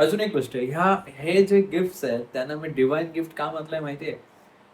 अजून एक गोष्ट आहे, हे जे गिफ्ट्स आहेत त्यांना मी डिव्हाइन गिफ्ट का म्हटलंय माहिती आहे?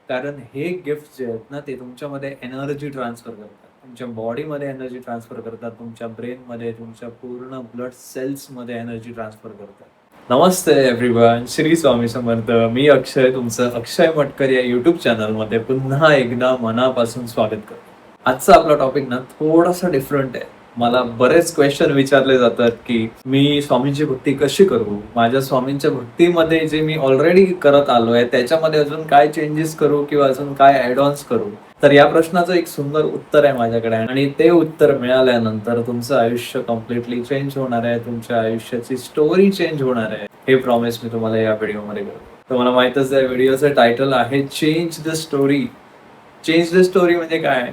कारण हे गिफ्ट्स जे आहेत ना, ते तुमच्यामध्ये एनर्जी ट्रान्सफर करतात. तुमच्या बॉडीमध्ये एनर्जी ट्रान्सफर करतात, तुमच्या ब्रेनमध्ये, तुमच्या पूर्ण ब्लड सेल्समध्ये एनर्जी ट्रान्सफर करतात. नमस्ते एव्हरीवन, श्री स्वामी समर्थ. मी अक्षय, तुमचं अक्षय मटकर या YouTube चॅनलमध्ये पुन्हा एकदा मनापासून स्वागत करतो. आजचा आपला टॉपिक ना थोडासा डिफरंट आहे. मला बरेच क्वेश्चन विचारले जातात की मी स्वामींची भक्ती कशी करू? माझ्या स्वामींच्या भक्तीमध्ये जे मी ऑलरेडी करत आलोय त्याच्यामध्ये अजून काय चेंजेस करू किंवा अजून काय ऍड ऑन्स करू? तर या प्रश्नाचं एक सुंदर उत्तर आहे माझ्याकडे आणि ते उत्तर मिळाल्यानंतर तुमचं आयुष्य कम्प्लिटली चेंज होणार आहे. तुमच्या आयुष्याची स्टोरी चेंज होणार आहे. हे प्रॉमिस मी तुम्हाला या व्हिडिओमध्ये करतो. तुम्हाला माहितच आहे, व्हिडिओचं टायटल आहे change the story. Change the story म्हणजे काय?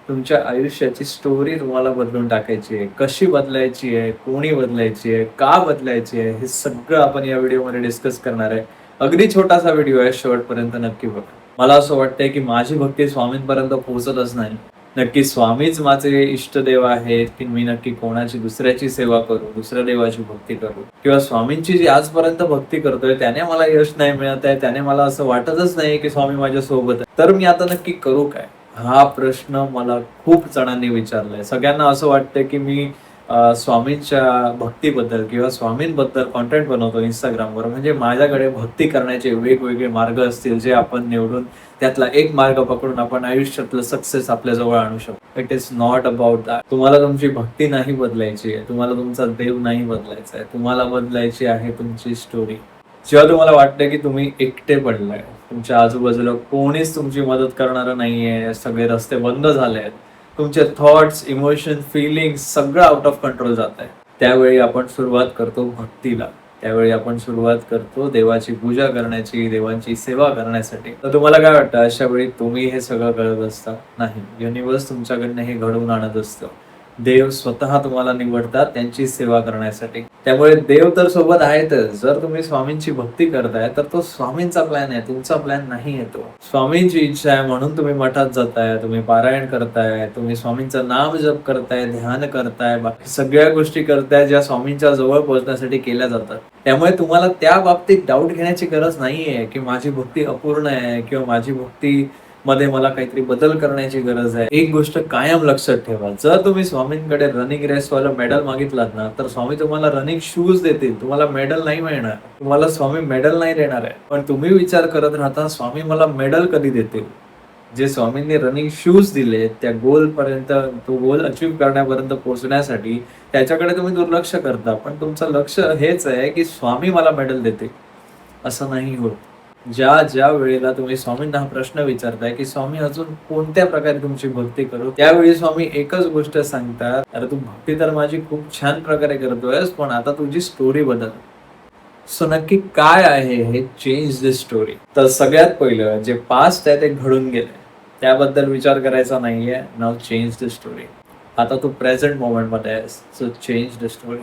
तुमच्या आयुष्याची स्टोरी तुम्हाला बदलून टाकायची आहे. कशी बदलायची आहे, कोणी बदलायची आहे, का बदलायची आहे, हे सगळं आपण या व्हिडिओमध्ये डिस्कस करणार आहे. अगदी छोटासा व्हिडिओ आहे, शेवटपर्यंत नक्की बघा. मला असं वाटतंय की माझी भक्ती स्वामींपर्यंत पोहोचतच नाही. नक्की स्वामीच माझे इष्टदेव आहेत की मी नक्की कोणाची दुसऱ्याची सेवा करू, दुसऱ्या देवाची भक्ती करू, किंवा स्वामींची जी आजपर्यंत भक्ती करतोय त्याने मला यश नाही मिळत आहे, त्याने मला असं वाटतच नाही की स्वामी माझ्या सोबत आहे, तर मी आता नक्की करू काय? हा प्रश्न मला खूप जणांनी विचारलाय. सगळ्यांना असं वाटतं की मी स्वामींच्या भक्तीबद्दल किंवा स्वामींबद्दल कॉन्टेंट बनवतो इंस्टाग्रामवर, म्हणजे माझ्याकडे भक्ती करण्याचे वेगवेगळे मार्ग असतील जे आपण निवडून त्यातला एक मार्ग पकडून आपण आयुष्यातलं सक्सेस आपल्या जवळ आणू शकतो. It is not about that. तुम्हाला तुमची भक्ती नाही बदलायची आहे, तुम्हाला तुमचा देव नाही बदलायचा आहे, तुम्हाला बदलायची आहे तुमची स्टोरी. जेव्हा तुम्हाला वाटतं की तुम्ही एकटे पडलाय, तुमच्या आजूबाजूला कोणीच तुमची मदत करणारं नाहीये, सगळे रस्ते बंद झाले आहेत, तुमचे थॉट्स, इमोशन, फिलिंग्स सगळं आउट ऑफ कंट्रोल जात आहे, त्यावेळी आपण सुरुवात करतो भक्तीला. त्यावेळी आपण सुरुवात करतो देवाची पूजा करण्याची, देवांची सेवा करण्यासाठी. तर तुम्हाला काय वाटतं, अशा वेळी तुम्ही हे सगळं करत असता? नाही, युनिव्हर्स तुमच्याकडनं हे घडवून आणत असतं. देव स्वतः तुम्हाला निवडतात त्यांची सेवा करण्यासाठी. त्यामुळे देव तर सोबत आहेतच. जर तुम्ही स्वामींची भक्ती करताय तर तो स्वामींचा प्लॅन आहे, तुमचा प्लॅन नाही आहे तो. स्वामींची इच्छा आहे म्हणून तुम्ही मठात जाताय, तुम्ही पारायण करताय, तुम्ही स्वामींचं नाम जप करताय, ध्यान करताय, बाकी सगळ्या गोष्टी करताय ज्या स्वामींच्या जवळ पोहोचण्यासाठी केल्या जातात. त्यामुळे तुम्हाला त्या बाबतीत डाऊट घेण्याची गरज नाहीये की माझी भक्ती अपूर्ण आहे किंवा माझी भक्ती मध्ये मला काहीतरी बदल करण्याची गरज आहे. एक गोष्ट कायम लक्षात ठेवा, जर तुम्ही स्वामींकडे रनिंग रेसवाला मेडल मागितलात ना, तर स्वामी तुम्हाला रनिंग शूज देतील, तुम्हाला मेडल नाही मिळणार. तुम्हाला स्वामी मेडल नाही देणार आहे. पण तुम्ही विचार करत राहता स्वामी मला मेडल कधी देतील. जे स्वामींनी रनिंग शूज दिले त्या गोल पर्यंत, तो गोल अचीव्ह करण्यापर्यंत पोहोचण्यासाठी त्याच्याकडे तुम्ही दुर्लक्ष करता. पण तुमचं लक्ष हेच आहे की स्वामी मला मेडल देते, असं नाही होत. ज्या ज्या वेळेला तुम्ही स्वामींना हा प्रश्न विचारताय की स्वामी अजून कोणत्या प्रकारे तुमची भक्ती करू, त्यावेळी स्वामी एकच गोष्ट सांगतात, अरे तू भक्ती तर माझी खूप छान प्रकारे करतोयस, पण आता तुझी स्टोरी बदल. सो नक्की काय आहे हे चेंज द स्टोरी? तर सगळ्यात पहिलं जे पास्ट आहे ते घडून गेले, त्याबद्दल विचार करायचा नाहीये. नाव चेंज द स्टोरी. आता तू प्रेझेंट मोमेंट मध्ये आहेस, सो चेंज द स्टोरी.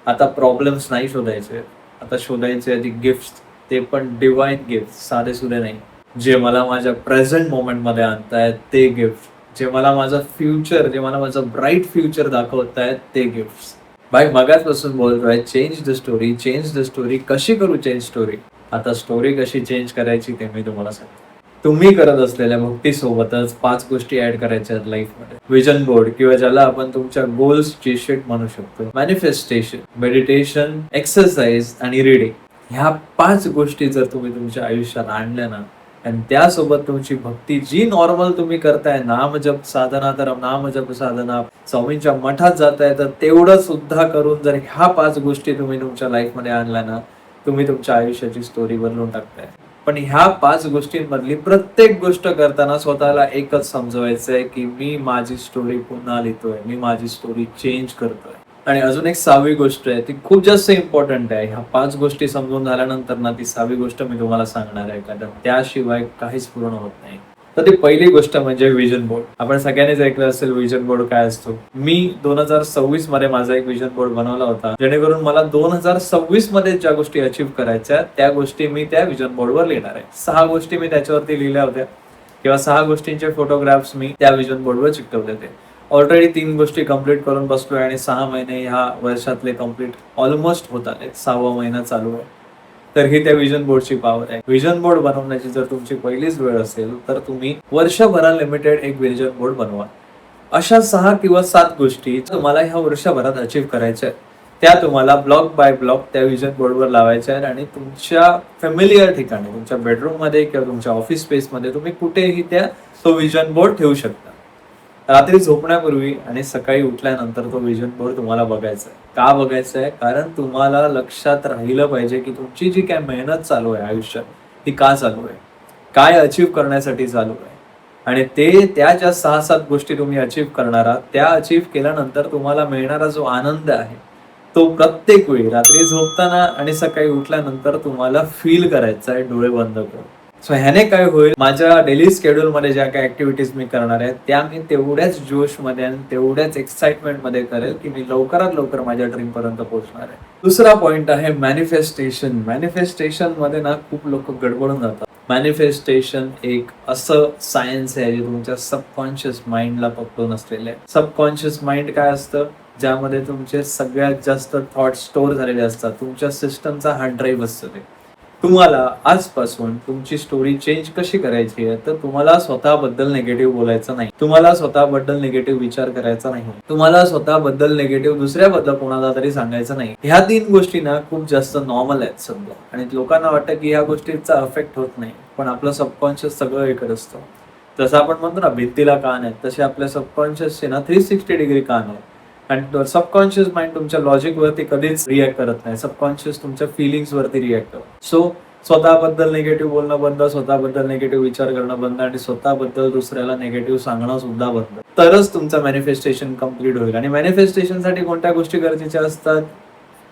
आता प्रॉब्लेम्स नाही शोधायचे, आता शोधायचे आधी गिफ्ट, ते पण डिवाइन गिफ्ट, साधे सुधे नाही. जे मला माझ्या प्रेझेंट मोमेंट मध्ये आणतायत ते गिफ्ट, जे मला माझं फ्युचर, जे मला माझं ब्राईट फ्युचर दाखवतायत ते गिफ्ट. बाय मगाचपासून बोलतोय change the story, change the story. कशी करू चेंज स्टोरी? आता स्टोरी कशी चेंज करायची ते मी तुम्हाला सांगतो. तुम्ही करत असलेल्या भक्तीसोबतच 5 गोष्टी ऍड करायच्या आहेत लाईफमध्ये. विजन बोर्ड, किंवा ज्याला आपण तुमच्या गोल्सची शीट म्हणू शकतो. मॅनिफेस्टेशन, मेडिटेशन, एक्सरसाइज आणि रीडिंग. ह्या 5 गोष्टी जर तुम्ही तुमच्या आयुष्यात आणल्या ना, आणि त्यासोबत तुमची भक्ती जी नॉर्मल तुम्ही करताय, नामजप साधना तर नामजप साधना, स्वामींच्या मठात जाताय तर तेवढं सुद्धा करून जर ह्या 5 गोष्टी तुम्ही तुमच्या लाईफमध्ये आणल्या ना, तुम्ही तुमच्या आयुष्याची स्टोरी बदलून टाकताय. पण ह्या 5 गोष्टींमधली प्रत्येक गोष्ट करताना स्वतःला एकच समजवायचंय की मी माझी स्टोरी पुन्हा लिहितोय, मी माझी स्टोरी चेंज करतोय. आणि अजून एक 6वी गोष्ट आहे, ती खूप जास्त इम्पॉर्टंट आहे. ह्या 5 गोष्टी समजून झाल्यानंतर ना ती 6वी गोष्ट मी तुम्हाला सांगणार आहे, कारण त्याशिवाय काहीच पूर्ण होत नाही. तर ती पहिली गोष्ट म्हणजे विजन बोर्ड. आपण सगळ्यांनीच ऐकलं असेल विजन बोर्ड काय असतो. मी 2026 मध्ये माझा एक विजन बोर्ड बनवला होता, जेणेकरून मला 2026 मध्ये ज्या गोष्टी अचीव्ह करायच्या त्या गोष्टी मी त्या विजन बोर्डवर लिहिणार आहे. 6 गोष्टी मी त्याच्यावरती लिहिल्या होत्या, किंवा 6 गोष्टींचे फोटोग्राफ्स मी त्या विजन बोर्डवर चिकटवले होते. ऑलरेडी 3 गोष्टी कंप्लीट करून बसलोय आणि 6 महिने ह्या वर्षातले कंप्लीट ऑलमोस्ट होत आले. 6वा महिना चालू आहे. तर ही त्या विजन बोर्डची पॉवर आहे. विजन बोर्ड बनवण्याची जर तुमची पहिलीच वेळ असेल तर तुम्ही वर्षभरा लिमिटेड एक विजन बोर्ड बनवा. अशा 6 किंवा 7 गोष्टी तुम्हाला ह्या वर्षभरात अचीव्ह करायच्या आहेत. त्या तुम्हाला ब्लॉक बाय ब्लॉक त्या विजन बोर्डवर लावायच्या आहेत आणि तुमच्या फॅमिलियर ठिकाणी, तुमच्या बेडरूम मध्ये किंवा तुमच्या ऑफिस स्पेस मध्ये तुम्ही कुठेही तो विजन बोर्ड ठेवू शकता. रात्री झोपण्यापूर्वी आणि सकाळी उठल्यानंतर तो विजन बोर्ड तुम्हाला बघायचा आहे. का बघायचा आहे? कारण तुम्हाला लक्षात राहिलं पाहिजे की तुमची जी काय मेहनत चालू आहे आयुष्यात ती का चालू आहे, काय अचीव्ह करण्यासाठी चालू आहे. आणि त्या ज्या 6-7 गोष्टी तुम्ही अचीव्ह करणार आहात, त्या अचीव्ह केल्यानंतर तुम्हाला मिळणारा जो आनंद आहे तो प्रत्येक वेळी रात्री झोपताना आणि सकाळी उठल्यानंतर तुम्हाला फील करायचा आहे डोळे बंद करून. सो ह्याने काय होईल, माझ्या डेली शेड्यूल मध्ये ज्या काही ऍक्टिव्हिटीज मी करणार आहे त्या मी तेवढ्याच जोशमध्ये आणि तेवढ्याच एक्साइटमेंट मध्ये करेल की मी लवकरात लवकर माझ्या ड्रीम पर्यंत पोहोचणार आहे. दुसरा पॉइंट आहे मॅनिफेस्टेशन. मॅनिफेस्टेशन मध्ये ना खूप लोक गडबडून जातात. मॅनिफेस्टेशन एक असं सायन्स आहे जे तुमच्या सबकॉन्शियस माइंडला पकडून असलेलं आहे. सबकॉन्शियस माइंड काय असतं? ज्यामध्ये तुमचे सगळ्यात जास्त थॉट स्टोअर झालेले असतात. तुमच्या सिस्टमचा हार्ड ड्राईव्ह असतो ते. तुम्हाला आजपासून तुमची स्टोरी चेंज कशी करायची आहे तर तुम्हाला स्वतःबद्दल निगेटिव्ह बोलायचं नाही, तुम्हाला स्वतःबद्दल निगेटिव्ह विचार करायचा नाही, तुम्हाला स्वतःबद्दल निगेटिव्ह दुसऱ्याबद्दल कोणाला तरी सांगायचं नाही. ह्या 3 गोष्टी ना खूप जास्त नॉर्मल आहेत समजा, आणि लोकांना वाटतं की ह्या गोष्टींचा अफेक्ट होत नाही, पण आपलं सबकॉन्शियस सगळं हे करत असतं. जसं आपण म्हणतो ना भिंतीला कान आहेत, तसे आपल्या सबकॉन्शियसचे ना 360 डिग्री कान आहे. आणि सबकॉन्शियस माइंड तुमच्या लॉजिक वरती कधीच रिॲक्ट करत नाही, सबकॉन्शियस तुमच्या फिलिंग्स वरती रिॲक्ट करतो. सो स्वतःबद्दल निगेटिव्ह बोलणं बंद, स्वतःबद्दल निगेटिव्ह विचार करणं बंद आणि स्वतःबद्दल दुसऱ्याला निगेटिव्ह सांगणं सुद्धा बंद. तरच तुमचं मॅनिफेस्टेशन कम्प्लीट होईल. आणि मॅनिफेस्टेशनसाठी कोणत्या गोष्टी गरजेच्या असतात?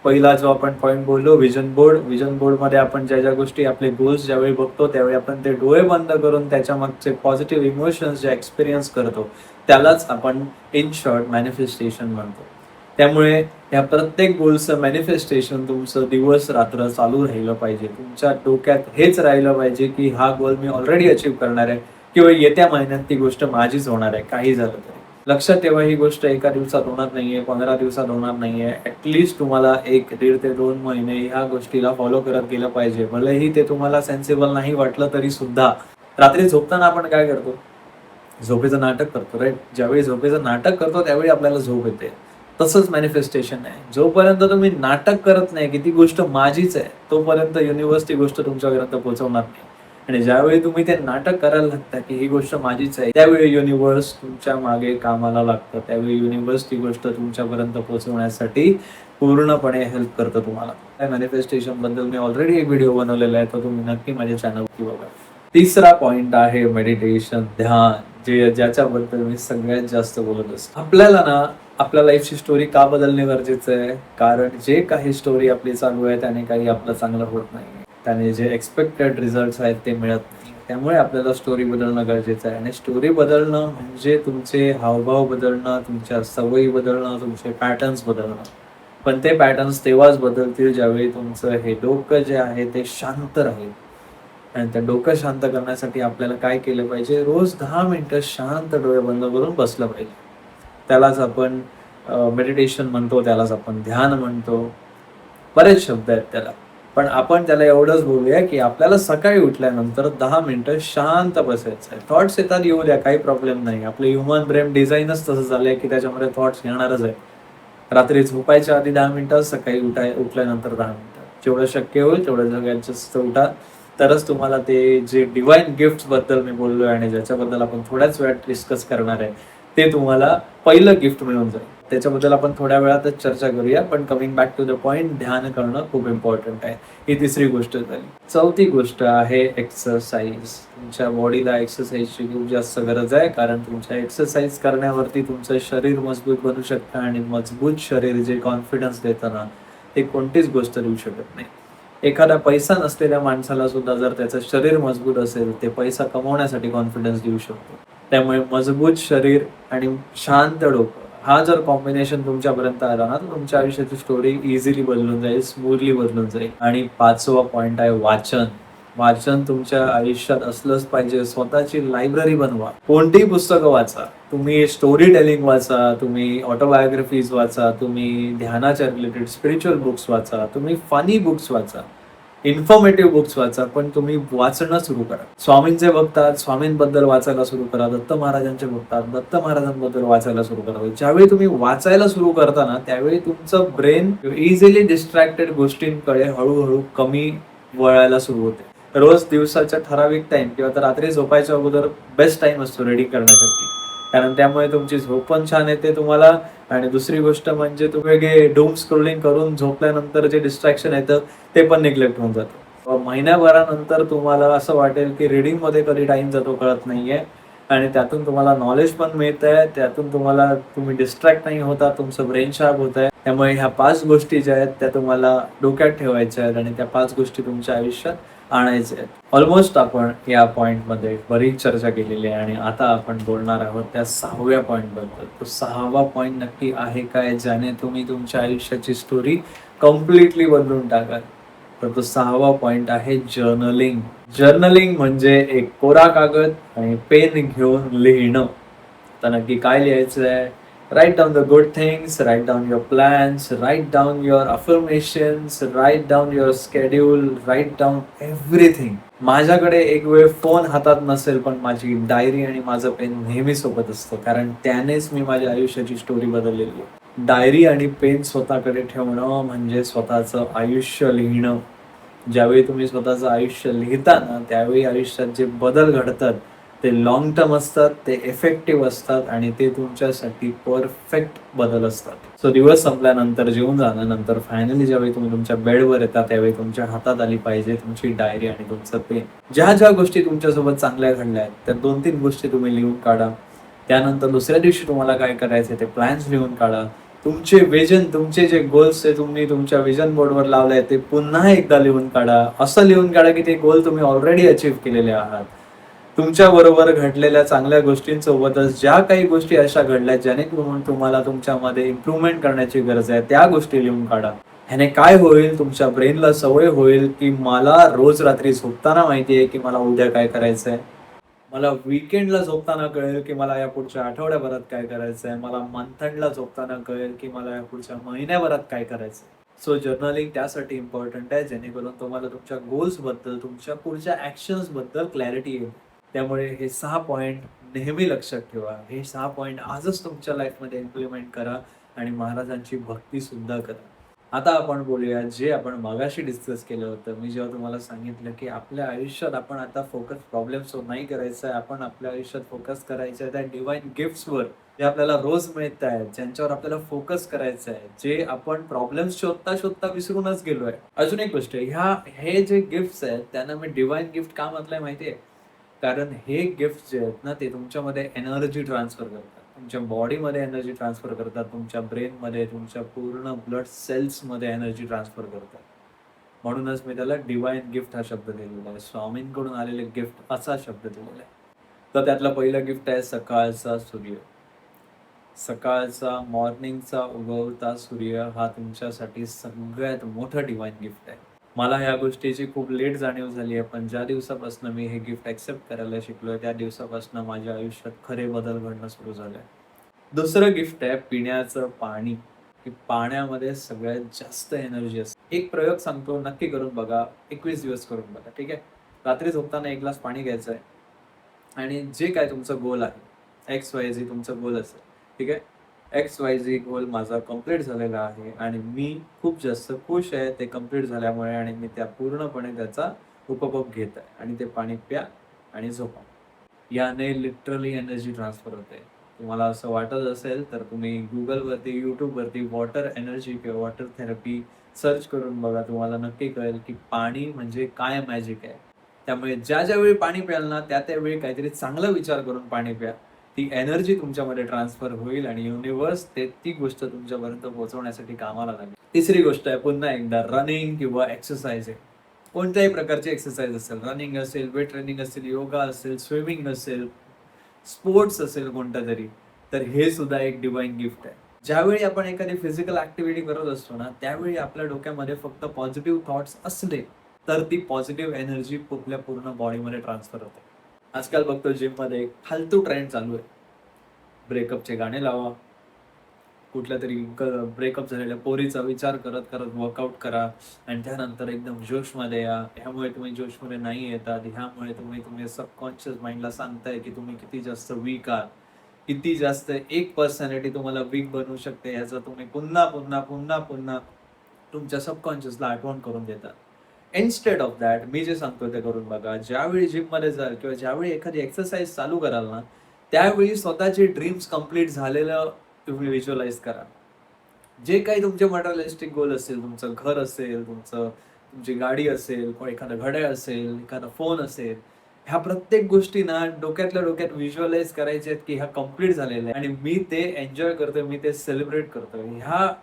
पहिला जो आपण पॉईंट बोललो, विजन बोर्ड. विजन बोर्ड मध्ये आपण ज्या ज्या गोष्टी, आपले गोल्स ज्यावेळी बघतो त्यावेळी आपण ते डोळे बंद करून त्याच्या मागचे पॉझिटिव्ह इमोशन्स जे एक्सपिरियन्स करतो त्यालाच आपण इन शॉर्ट मॅनिफेस्टेशन म्हणतो. त्यामुळे या प्रत्येक गोलचं मॅनिफेस्टेशन तुमचं दिवस रात्र चालू राहिलं पाहिजे. तुमच्या डोक्यात हेच राहिलं पाहिजे की हा गोल मी ऑलरेडी अचीव्ह करणार आहे किंवा येत्या महिन्यात ती गोष्ट माझीच होणार आहे, काही झालं तरी. लक्षात ठेवा, ही गोष्ट एका दिवसात होणार नाहीये, 15 दिवसात होणार नाहीये. ऍटलिस्ट तुम्हाला 1.5 ते 2 महिने ह्या गोष्टीला फॉलो करत गेलं पाहिजे. भलेही ते तुम्हाला सेन्सिबल नाही वाटलं तरी सुद्धा. रात्री झोपताना आपण काय करतो? झोपेचं नाटक करतो, राईट? ज्यावेळी झोपेचं नाटक करतो त्यावेळी आपल्याला झोप येते. तसंच मॅनिफेस्टेशन आहे. जोपर्यंत तुम्ही नाटक करत नाही की ती गोष्ट माझीच आहे, तोपर्यंत युनिव्हर्स ती गोष्ट तुमच्यापर्यंत पोहोचवणार नाही. आणि ज्यावेळी तुम्ही ते नाटक करायला लागता की ही गोष्ट माझीच आहे, त्यावेळी युनिव्हर्स तुमच्या मागे कामाला लागतं. त्यावेळी युनिव्हर्स ती गोष्ट तुमच्यापर्यंत पोहोचवण्यासाठी पूर्णपणे हेल्प करतं तुम्हाला. त्या मॅनिफेस्टेशन बद्दल मी ऑलरेडी एक व्हिडिओ बनवलेला आहे, तो तुम्ही नक्की माझ्या चॅनलवरती बघा. तिसरा पॉइंट आहे मेडिटेशन, ध्यान, ज्याच्याबद्दल मी सगळ्यात जास्त बोलत असतो. आपल्याला ना आपल्या लाईफची स्टोरी का बदलणे गरजेचं आहे? कारण जे काही स्टोरी आपली चालू आहे त्याने काही आपलं चांगलं होत नाही, त्याने जे एक्सपेक्टेड रिझल्ट आहेत ते मिळत नाही. त्यामुळे आपल्याला स्टोरी बदलणं गरजेचं आहे. आणि स्टोरी बदलणं म्हणजे तुमचे हावभाव बदलणं, तुमच्या सवयी बदलणं, तुमचे पॅटर्न्स बदलणं. पण ते पॅटर्न्स तेव्हाच बदलतील ज्यावेळी तुमचं हे डोकं जे आहे ते शांत राहील. आणि त्या डोकं शांत करण्यासाठी आपल्याला काय केलं पाहिजे? रोज 10 मिनिटं शांत डोळे बंद करून बसलं पाहिजे. त्यालाच आपण मेडिटेशन म्हणतो, त्यालाच आपण ध्यान म्हणतो, बरेच शब्द आहेत त्याला. पण आपण त्याला एवढंच बोलूया की आपल्याला सकाळी उठल्यानंतर 10 मिनिटं शांत बसायचं आहे. थॉट्स येतात, येऊ द्या, काही प्रॉब्लेम नाही. आपलं ह्युमन ब्रेन डिझाईनच तसं झालंय की त्याच्यामध्ये थॉट्स येणारच आहे. रात्री झोपायच्या आधी 10 मिनिटं, सकाळी उठल्यानंतर 10 मिनिटं. जेवढं शक्य होईल तेवढं सगळ्यात जास्त उठा. तरच तुम्हाला ते जे डिवाइन गिफ्ट बद्दल मी बोललोय आणि ज्याच्याबद्दल आपण थोड्याच वेळात डिस्कस करणार आहे, ते तुम्हाला पहिलं गिफ्ट मिळून जाईल. त्याच्याबद्दल आपण थोड्या वेळातच चर्चा करूया. पण coming back to the point, ध्यान करणं खूप इम्पॉर्टंट आहे. ही तिसरी गोष्ट झाली. चौथी गोष्ट आहे एक्सरसाइज. तुमच्या बॉडीला एक्सरसाइजची खूप जास्त गरज आहे, कारण तुमच्या एक्सरसाइज करण्यावरती तुमचं शरीर मजबूत बनू शकतं. आणि मजबूत शरीर जे कॉन्फिडन्स देतं ना, ते कोणतीच गोष्ट देऊ शकत नाही. एखादा पैसा नसलेल्या माणसाला सुद्धा जर त्याचं शरीर मजबूत असेल, ते पैसा कमवण्यासाठी कॉन्फिडन्स देऊ शकतो. त्यामुळे मजबूत शरीर आणि शांत डोकं, हा जर कॉम्बिनेशन तुमच्यापर्यंत आला ना, तर तुमच्या आयुष्याची स्टोरी इझिली बदलून जाईल, स्मूथली बदलून जाईल. आणि 5वा पॉइंट आहे वाचन. वाचन तुमच्या आयुष्यात असलंच पाहिजे. स्वतःची लायब्ररी बनवा. कोणतीही पुस्तकं वाचा. तुम्ही स्टोरी टेलिंग वाचा, तुम्ही ऑटोबायोग्राफीज वाचा, तुम्ही ध्यानाच्या रिलेटेड स्पिरिच्युअल बुक्स वाचा, तुम्ही फनी बुक्स वाचा, इन्फॉर्मेटिव्ह बुक्स वाचा, पण तुम्ही वाचणं सुरू करा. स्वामींचे बघतात, स्वामींबद्दल वाचायला सुरू करा. दत्त महाराजांचे बघतात, दत्त महाराजांबद्दल वाचायला सुरू करा. ज्यावेळी तुम्ही वाचायला सुरू करता ना, त्यावेळी तुमचं ब्रेन इझिली डिस्ट्रॅक्टेड गोष्टींकडे हळूहळू कमी वळायला सुरू होते. रोज दिवसाच्या ठराविक टाइम किंवा तर रात्री झोपायच्या अगोदर बेस्ट टाइम असतो रीडिंग करण्यासाठी. कारण त्यामुळे तुमची झोप पण छान येते तुम्हाला. आणि दुसरी गोष्ट म्हणजे तुम्ही वेगळे डूम स्क्रोलिंग करून झोपल्यानंतर जे डिस्ट्रॅक्शन येतं ते पण निग्लेक्ट होऊन जातं. महिन्याभरानंतर तुम्हाला असं वाटेल की रीडिंग मध्ये कधी टाइम जातो कळत नाहीये. आणि त्यातून तुम्हाला नॉलेज पण मिळतंय, त्यातून तुम्ही डिस्ट्रॅक्ट नाही होता, तुमचं ब्रेन शार्प होत आहे. त्यामुळे ह्या 5 गोष्टी ज्या आहेत त्या तुम्हाला डोक्यात ठेवायच्या आहेत आणि त्या 5 गोष्टी तुमच्या आयुष्यात आणायचे आहेत. ऑलमोस्ट आपण या पॉइंटमध्ये बरीच चर्चा केलेली आहे आणि आता आपण बोलणार आहोत त्या 6व्या पॉइंटबद्दल. तो 6वा पॉइंट नक्की आहे काय, ज्याने तुम्ही तुमच्या आयुष्याची स्टोरी कम्प्लिटली बदलून टाकाल. तर तो 6वा पॉइंट आहे जर्नलिंग. जर्नलिंग म्हणजे एक कोरा कागद आणि पेन घेऊन लिहिणं. तर नक्की काय लिहायचं आहे? Write down the good things, write down your plans, write down your affirmations, write down your schedule, write down everything. माझ्याकडे एक वेळ फोन हातात नसेल पण माझी डायरी आणि माझं पेन नेहमी सोबत असतं, कारण त्यानेच मी माझ्या आयुष्याची स्टोरी बदललेली आहे. डायरी आणि पेन स्वतःकडे ठेवणं म्हणजे स्वतःचं आयुष्य लिहिणं. ज्यावेळी तुम्ही स्वतःचं आयुष्य लिहिता ना, त्यावेळी आयुष्यात जे बदल घडतात ते लॉंग टर्म असतात, ते इफेक्टिव्ह असतात आणि ते तुमच्यासाठी परफेक्ट बदल असतात. सो दिवस संपल्यानंतर, जेवून झाल्यानंतर फायनली ज्यावेळी तुम्ही तुमच्या बेडवर येता, त्यावेळी तुमच्या हातात आली पाहिजे तुमची डायरी आणि तुमचं पेन. ज्या ज्या गोष्टी तुमच्यासोबत चांगल्या घडल्या आहेत त्या 2-3 गोष्टी तुम्ही लिहून काढा. त्यानंतर दुसऱ्या दिवशी तुम्हाला काय करायचं ते प्लॅन्स लिहून काढा. तुमचे विजन, तुमचे जे गोल्स आहे तुम्ही तुमच्या विजन बोर्डवर लावले ते पुन्हा एकदा लिहून काढा. असं लिहून काढा की ते गोल तुम्ही ऑलरेडी अचीव्ह केलेले आहात. तुमच्या बरोबर घडलेल्या चांगल्या गोष्टींसोबतच ज्या काही गोष्टी अशा घडल्या जेणेकरून तुम्हाला तुमच्यामध्ये इम्प्रूव्हमेंट करण्याची गरज आहे त्या गोष्टी लिहून काढा. ह्याने काय होईल, तुमच्या ब्रेनला सवय होईल की मला रोज रात्री झोपताना माहिती आहे की मला उद्या काय करायचंय. मला वीकेंडला झोपताना कळेल की मला या पुढच्या आठवड्याभरात काय करायचंय. मला मंथ एंडला झोपताना कळेल की मला या पुढच्या महिन्याभरात काय करायचंय. सो जर्नलिंग त्यासाठी इम्पॉर्टंट आहे जेणेकरून तुम्हाला तुमच्या गोल्स बद्दल, तुमच्या पुढच्या ऍक्शन्स बद्दल क्लॅरिटी येईल. त्यामुळे हे 6 पॉइंट नेहमी लक्षात ठेवा. हे 6 पॉइंट आजच तुमच्या लाईफमध्ये इम्प्लिमेंट करा आणि महाराजांची भक्ती सुद्धा करा. आता आपण बोलूया जे आपण मगाशी डिस्कस केलं होतं. मी जेव्हा तुम्हाला सांगितलं की आपल्या आयुष्यात आपण आता फोकस प्रॉब्लेम्सवर नाही करायचं आहे, आपण आपल्या आयुष्यात फोकस करायचं आहे त्या डिवाइन गिफ्ट्सवर जे आपल्याला रोज मिळत आहेत, ज्यांच्यावर आपल्याला फोकस करायचं आहे, जे आपण प्रॉब्लेम्स शोधता शोधता विसरूनच गेलोय. अजून एक गोष्ट, हे जे गिफ्ट्स आहेत त्यांना मी डिवाइन गिफ्ट का म्हटलंय माहितीये? कारण हे गिफ्ट जे आहेत ना ते तुमच्यामध्ये एनर्जी ट्रान्सफर करतात, तुमच्या बॉडीमध्ये एनर्जी ट्रान्सफर करतात, तुमच्या ब्रेनमध्ये, तुमच्या पूर्ण ब्लड सेल्समध्ये एनर्जी ट्रान्सफर करतात. म्हणूनच मी त्याला डिवाइन गिफ्ट हा शब्द दिलेला आहे. स्वामींकडून आलेले गिफ्ट असा शब्द दिलेला आहे. तर त्यातलं पहिलं गिफ्ट आहे सकाळचा सूर्य. सकाळचा मॉर्निंगचा उगवता सूर्य हा तुमच्यासाठी सगळ्यात मोठं डिवाइन गिफ्ट आहे. मला ह्या गोष्टीची खूप लेट जाणीव झाली आहे, पण ज्या दिवसापासून मी हे गिफ्ट ॲक्सेप्ट करायला शिकलोय त्या दिवसापासून माझ्या आयुष्यात खरे बदल घडणं सुरू झालंय. दुसरं गिफ्ट आहे पिण्याचं पाणी. की पाण्यामध्ये सगळ्यात जास्त एनर्जी असते. एक प्रयोग सांगतो, नक्की करून बघा. 21 दिवस करून बघा, ठीक आहे? रात्री झोपताना 1 ग्लास पाणी घ्यायचं आहे आणि जे काय तुमचं गोल आहे, XYZ तुमचं गोल असेल, ठीक आहे? XYZ गोल माझा कंप्लीट झालेला आहे आणि मी खूप जास्त खुश आहे ते कंप्लीट झाल्यामुळे आणि मी त्या पूर्णपणे त्याचा उपभोग घेत आहे आणि ते पाणी प्या आणि झोपा. याने लिटरली एनर्जी ट्रान्सफर होते. तुम्हाला असं वाटत असेल तर तुम्ही गुगलवरती, यूट्यूबवरती वॉटर एनर्जी किंवा वॉटर थेरपी सर्च करून बघा. तुम्हाला नक्की कळेल की पाणी म्हणजे काय मॅजिक आहे. त्यामुळे ज्या ज्यावेळी पाणी प्याल ना त्या त्यावेळी काहीतरी चांगला विचार करून पाणी प्या. ती एनर्जी तुमच्यामध्ये ट्रान्सफर होईल आणि युनिव्हर्स ती गोष्ट तुमच्यापर्यंत पोहोचवण्यासाठी कामाला लागेल. तिसरी गोष्ट आहे पुन्हा एकदा रनिंग किंवा एक्सरसाइज आहे. कोणत्याही प्रकारची एक्सरसाइज असेल, रनिंग असेल, वेट ट्रेनिंग असेल, योगा असेल, स्विमिंग असेल, स्पोर्ट्स असेल कोणता तरी, तर हे सुद्धा एक डिवाइन गिफ्ट आहे. ज्यावेळी आपण एखादी फिजिकल ऍक्टिव्हिटी करत असतो ना त्यावेळी आपल्या डोक्यामध्ये फक्त पॉझिटिव्ह थॉट्स असले तर ती पॉझिटिव्ह एनर्जी आपल्या पूर्ण बॉडीमध्ये ट्रान्सफर होते. आजकाल बघतो जिममध्ये एक फालतू ट्रेंड चालू आहे. ब्रेकअपचे गाणे लावा. कुठल्यातरी ब्रेकअप झालेल्या पोरीचा विचार करत करत वर्कआउट करा आणि त्यानंतर एकदम जोशमध्ये या. ह्यामुळे तुम्ही जोशमध्ये नाही येतात. ह्यामुळे तुम्ही सबकॉन्शियस माइंडला सांगताय की तुम्ही किती जास्त वीक आहात. किती जास्त एक पर्सनॅलिटी तुम्हाला वीक बनवू शकते याचा तुम्ही पुन्हा पुन्हा पुन्हा पुन्हा तुमच्या सबकॉन्शियसला आठवण करून देतात. इन्स्टेड ऑफ दॅट मी जे सांगतो ते करून बघा. ज्यावेळी जिममध्ये जाल किंवा ज्यावेळी एखादी एक्सरसाइज चालू कराल ना, त्यावेळी स्वतःचे ड्रीम्स कंप्लीट झालेलं तुम्ही व्हिज्युअलाइज करा. जे काही तुमचे मटेरियलिस्टिक गोल असेल, तुमचं घर असेल, तुमची गाडी असेल, किंवा एखादं घड्याळ असेल, एखादा फोन असेल, ह्या प्रत्येक गोष्टी ना डोक्यातल्या डोक्यात व्हिज्युअलाइज करायच्या आहेत की ह्या कंप्लीट झालेल्या आहेत आणि मी ते एन्जॉय करतोय, मी ते सेलिब्रेट करतोय. ह्या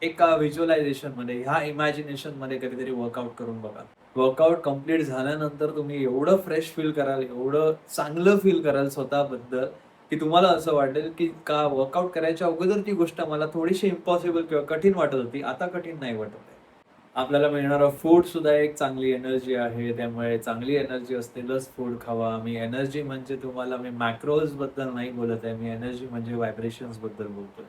एका व्हिज्युअलायझेशनमध्ये, ह्या इमॅजिनेशनमध्ये कधीतरी वर्कआउट करून बघा. वर्कआउट कंप्लीट झाल्यानंतर तुम्ही एवढं फ्रेश फील कराल, एवढं चांगलं फील कराल स्वतःबद्दल की तुम्हाला असं वाटेल की का वर्कआउट करायच्या अगोदर ती गोष्ट मला थोडीशी इम्पॉसिबल किंवा कठीण वाटत होती, आता कठीण नाही वाटत आहे. आपल्याला मिळणारं फूड सुद्धा एक चांगली एनर्जी आहे. त्यामुळे चांगली एनर्जी असलेलंच फूड खावा. मी एनर्जी म्हणजे तुम्हाला मी मॅक्रोज बद्दल नाही बोलत आहे. मी एनर्जी म्हणजे व्हायब्रेशन्स बद्दल बोलतोय.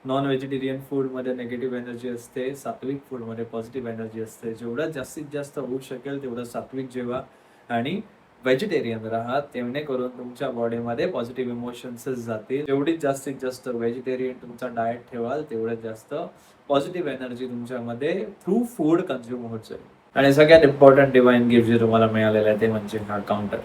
नॉन व्हेजिटेरियन फूडमध्ये निगेटिव्ह एनर्जी असते, सात्विक फूडमध्ये पॉझिटिव्ह एनर्जी असते. जेवढं जास्तीत जास्त होऊ शकेल तेवढं सात्विक जेवा आणि व्हेजिटेरियन राहा. जेणेकरून तुमच्या बॉडीमध्ये पॉझिटिव्ह इमोशन्सच जातील. जेवढी जास्तीत जास्त व्हेजिटेरियन तुमचा डाएट ठेवाल तेवढं जास्त पॉझिटिव्ह एनर्जी तुमच्यामध्ये थ्रू फूड कन्झ्युम होत जाईल. आणि सगळ्यात इम्पॉर्टंट डिवाइन गिफ्ट जे तुम्हाला मिळालेलं आहे ते म्हणजे हा काउंटर.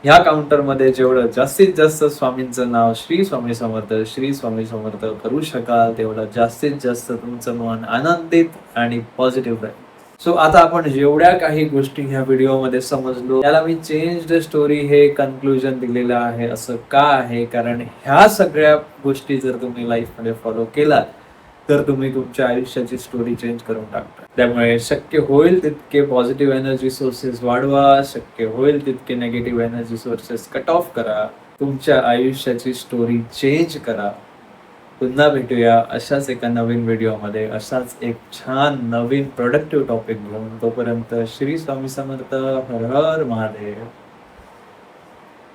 ह्या काउंटरमध्ये जेवढं जास्तीत जास्त स्वामींचं नाव श्री स्वामी समर्थ, श्री स्वामी समर्थ करू शकाल तेवढं जास्तीत जास्त तुमचं मन आनंदित आणि पॉझिटिव्ह राहील. सो आता आपण जेवढ्या काही गोष्टी ह्या व्हिडिओमध्ये समजलो त्याला मी चेंज द स्टोरी हे कन्क्लुजन दिलेलं आहे. असं का आहे? कारण ह्या सगळ्या गोष्टी जर तुम्ही लाईफमध्ये फॉलो केलात तर तुम्ही तुमच्या आयुष्याची स्टोरी चेंज करून टाकता. त्यामुळे शक्य होईल तितके पॉझिटिव्ह एनर्जी सोर्सेस वाढवा, शक्य होईल तितके negative energy sources cut off करा, तुमच्या आयुष्याची स्टोरी चेंज करा. पुन्हा भेटूया अशाच एका नवीन व्हिडिओमध्ये, अशाच एक छान नवीन प्रोडक्टिव्ह टॉपिक घेऊन. तोपर्यंत श्री स्वामी समर्थ. हर हर महादेव.